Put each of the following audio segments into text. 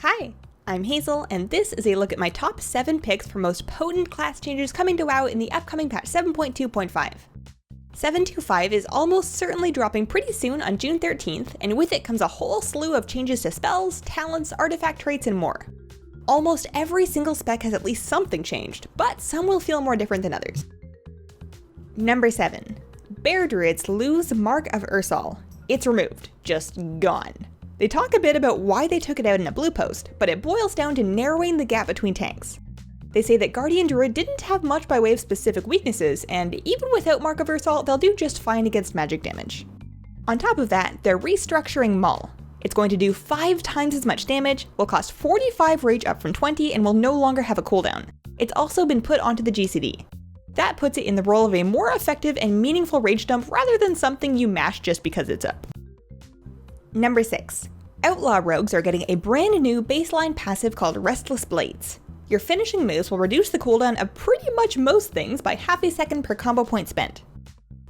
Hi, I'm Hazel, and this is a look at my top 7 picks for most potent class changes coming to WoW in the upcoming patch 7.2.5. 7.2.5 is almost certainly dropping pretty soon on June 13th, and with it comes a whole slew of changes to spells, talents, artifact traits, and more. Almost every single spec has at least something changed, but some will feel more different than others. Number 7. Bear Druids lose Mark of Ursal. It's removed. Just gone. They talk a bit about why they took it out in a blue post, but it boils down to narrowing the gap between tanks. They say that Guardian Druid didn't have much by way of specific weaknesses, and even without Mark of Ursal, they'll do just fine against magic damage. On top of that, they're restructuring Maul. It's going to do 5 times as much damage, will cost 45 rage up from 20, and will no longer have a cooldown. It's also been put onto the GCD. That puts it in the role of a more effective and meaningful rage dump rather than something you mash just because it's up. Number 6. Outlaw Rogues are getting a brand new baseline passive called Restless Blades. Your finishing moves will reduce the cooldown of pretty much most things by half a second per combo point spent.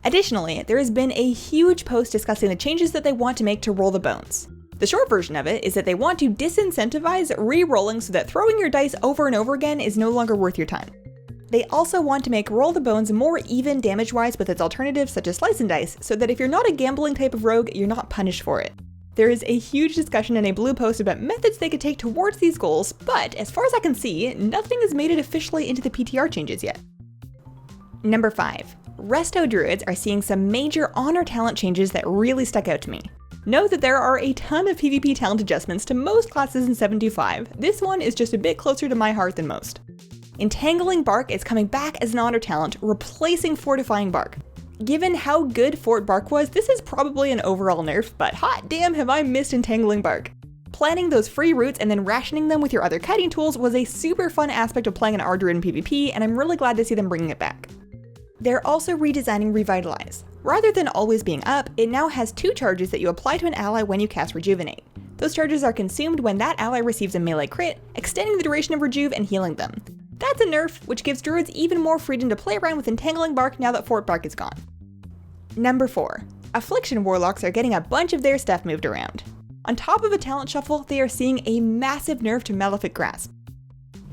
Additionally, there has been a huge post discussing the changes that they want to make to Roll the Bones. The short version of it is that they want to disincentivize re-rolling so that throwing your dice over and over again is no longer worth your time. They also want to make Roll the Bones more even damage-wise with its alternatives such as Slice and Dice, so that if you're not a gambling type of rogue, you're not punished for it. There is a huge discussion in a blue post about methods they could take towards these goals, but as far as I can see, nothing has made it officially into the PTR changes yet. Number 5. Resto Druids are seeing some major honor talent changes that really stuck out to me. Know that there are a ton of PvP talent adjustments to most classes in 7.2.5. This one is just a bit closer to my heart than most. Entangling Bark is coming back as an honor talent, replacing Fortifying Bark. Given how good Fort Bark was, this is probably an overall nerf, but hot damn have I missed Entangling Bark. Planning those free routes and then rationing them with your other kiting tools was a super fun aspect of playing an Druid in PvP, and I'm really glad to see them bringing it back. They're also redesigning Revitalize. Rather than always being up, it now has 2 charges that you apply to an ally when you cast Rejuvenate. Those charges are consumed when that ally receives a melee crit, extending the duration of Rejuve and healing them. That's a nerf, which gives Druids even more freedom to play around with Entangling Bark now that Fort Bark is gone. Number 4. Affliction Warlocks are getting a bunch of their stuff moved around. On top of a talent shuffle, they are seeing a massive nerf to Malefic Grasp.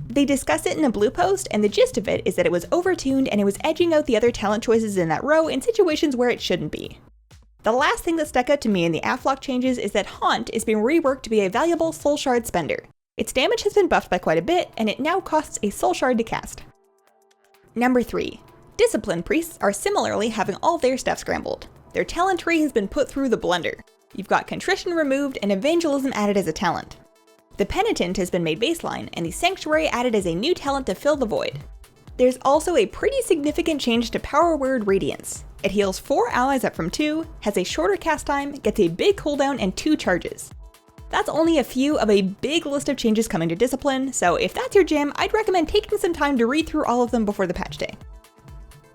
They discussed it in a blue post, and the gist of it is that it was overtuned and it was edging out the other talent choices in that row in situations where it shouldn't be. The last thing that stuck out to me in the Afflock changes is that Haunt is being reworked to be a valuable Soul Shard spender. Its damage has been buffed by quite a bit, and it now costs a Soul Shard to cast. Number 3. Discipline Priests are similarly having all their stuff scrambled. Their talent tree has been put through the blender. You've got Contrition removed and Evangelism added as a talent. The Penitent has been made baseline, and the Sanctuary added as a new talent to fill the void. There's also a pretty significant change to Power Word Radiance. It heals 4 allies up from 2, has a shorter cast time, gets a big cooldown, and 2 charges. That's only a few of a big list of changes coming to Discipline, so if that's your jam, I'd recommend taking some time to read through all of them before the patch day.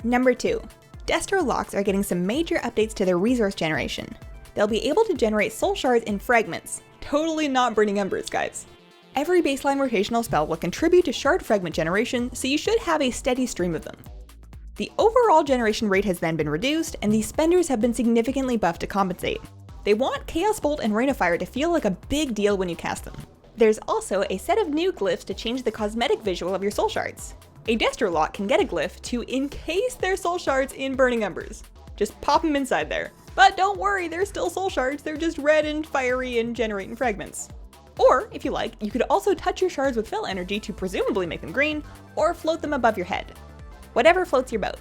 Number 2. Destro Locks are getting some major updates to their resource generation. They'll be able to generate soul shards in fragments. Totally not Burning Embers, guys. Every baseline rotational spell will contribute to shard fragment generation, so you should have a steady stream of them. The overall generation rate has then been reduced, and the spenders have been significantly buffed to compensate. They want Chaos Bolt and Rain of Fire to feel like a big deal when you cast them. There's also a set of new glyphs to change the cosmetic visual of your soul shards. A Destro Lock can get a glyph to encase their soul shards in Burning Embers. Just pop them inside there. But don't worry, they're still soul shards, they're just red and fiery and generating fragments. Or, if you like, you could also touch your shards with fill energy to presumably make them green, or float them above your head. Whatever floats your boat.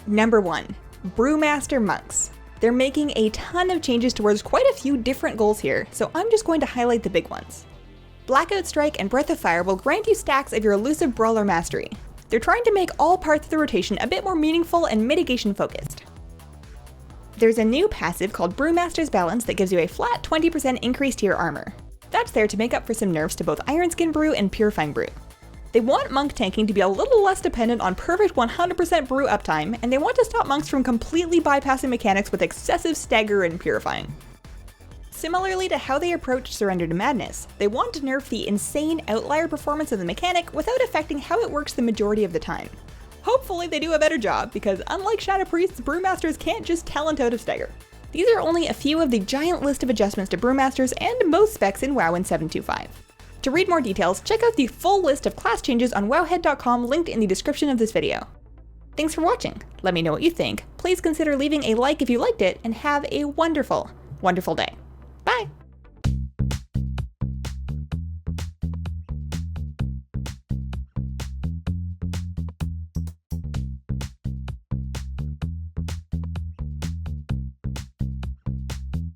Number 1. Brew Master Monks. They're making a ton of changes towards quite a few different goals here, so I'm just going to highlight the big ones. Blackout Strike and Breath of Fire will grant you stacks of your elusive Brawler Mastery. They're trying to make all parts of the rotation a bit more meaningful and mitigation focused. There's a new passive called Brew Master's Balance that gives you a flat 20% increase to your armor. That's there to make up for some nerfs to both Iron Skin Brew and Purifying Brew. They want monk tanking to be a little less dependent on perfect 100% brew uptime, and they want to stop monks from completely bypassing mechanics with excessive stagger and purifying. Similarly to how they approached Surrender to Madness, they want to nerf the insane outlier performance of the mechanic without affecting how it works the majority of the time. Hopefully they do a better job, because unlike Shadow Priests, Brewmasters can't just talent out of stagger. These are only a few of the giant list of adjustments to Brewmasters and most specs in WoW in 7.2.5. To read more details, check out the full list of class changes on wowhead.com linked in the description of this video. Thanks for watching. Let me know what you think. Please consider leaving a like if you liked it, and have a wonderful, wonderful day. Bye!